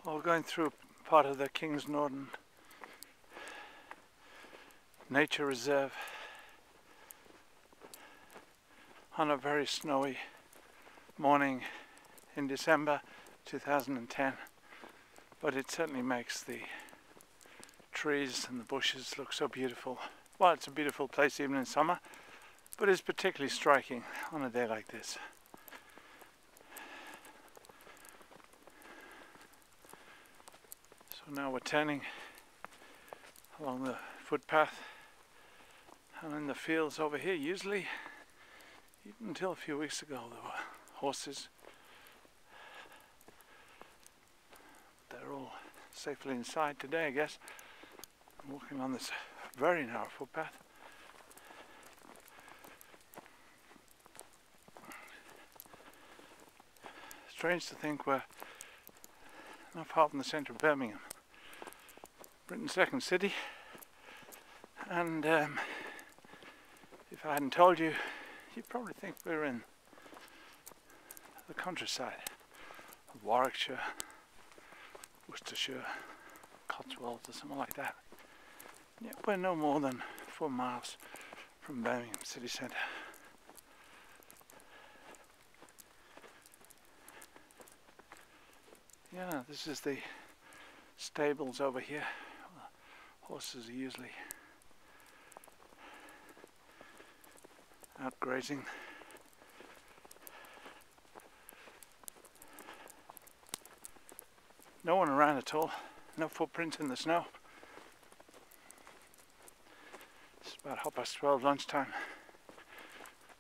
We're going through part of the King's Norton Nature Reserve on a very snowy morning in December 2010, but it certainly makes the trees and the bushes look so beautiful. Well, it's a beautiful place even in summer, but it's particularly striking on a day like this. So now we're turning along the footpath, and in the fields over here, usually, even until a few weeks ago, there were horses. They're all safely inside today, I guess. I'm walking on this very narrow footpath. Strange to think we're not far from the centre of Birmingham, Britain's second city, and if I hadn't told you, you'd probably think we're in the countryside of Warwickshire, Worcestershire, Cotswolds or something like that. Yet we're no more than 4 miles from Birmingham city centre. Yeah, this is the stables over here. Horses are usually out grazing. No one around at all. No footprints in the snow. It's about 12:30 lunchtime.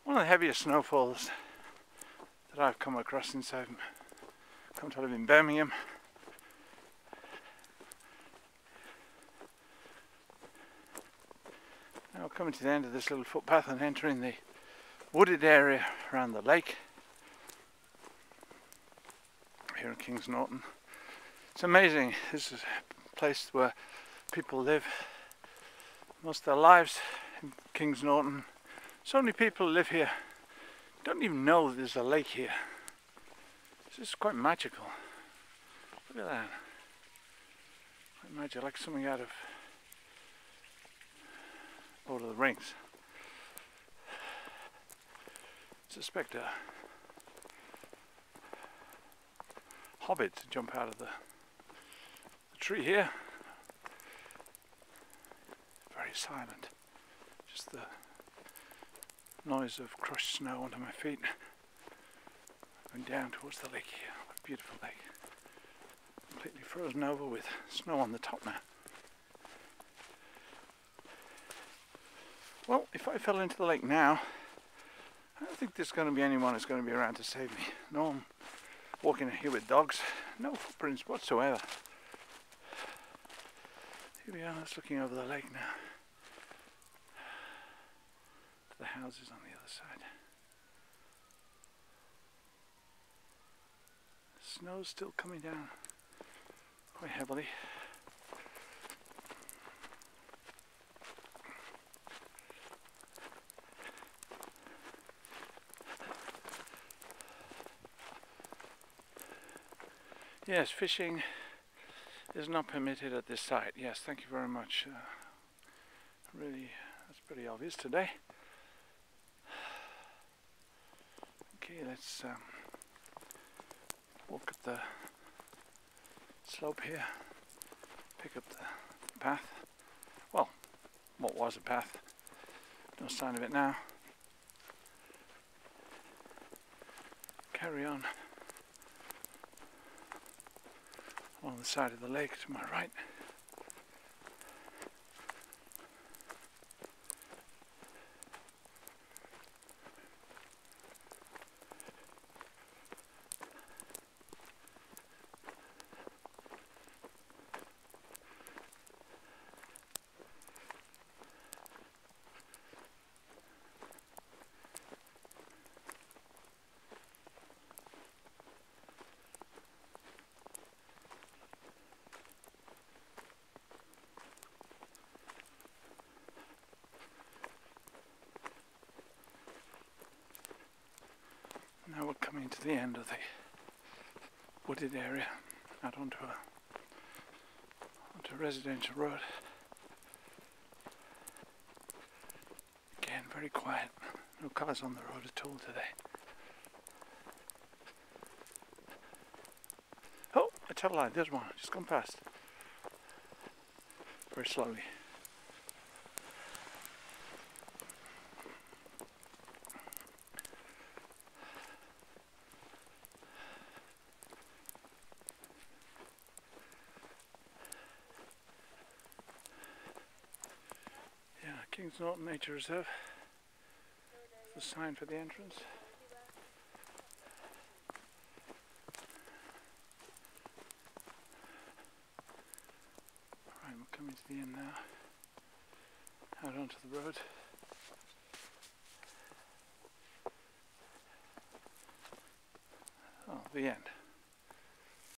One of the heaviest snowfalls that I've come across since I've come to live in Birmingham. Now we're coming to the end of this little footpath and entering the wooded area around the lake here in King's Norton. It's amazing. This is a place where people live most of their lives in King's Norton. So many people live here don't even know there's a lake here. This is quite magical. Look at that. Quite magic, like something out of Lord of the Rings. I suspect a hobbit to jump out of the tree here. Very silent. Just the noise of crushed snow under my feet. Going down towards the lake here. What a beautiful lake. Completely frozen over with snow on the top now. Well, if I fell into the lake now, I don't think there's going to be anyone who's going to be around to save me. No, I'm walking here with dogs. No footprints whatsoever. Here we are, just looking over the lake now. To the houses on the other side. Snow's still coming down quite heavily. Yes, fishing is not permitted at this site. Yes, thank you very much. Really, that's pretty obvious today. Okay, let's walk up the slope here, pick up the path. Well, what was a path? No sign of it now. Carry on along the side of the lake to my right. Now we're coming to the end of the wooded area, out onto a a residential road. Again, very quiet. No cars on the road at all today. Oh, I tell a lie, there's one, just gone past. Very slowly. Yeah, Kings Norton Nature Reserve. The sign for the entrance. Right, we're coming to the end now. Out onto the road. Oh, the end.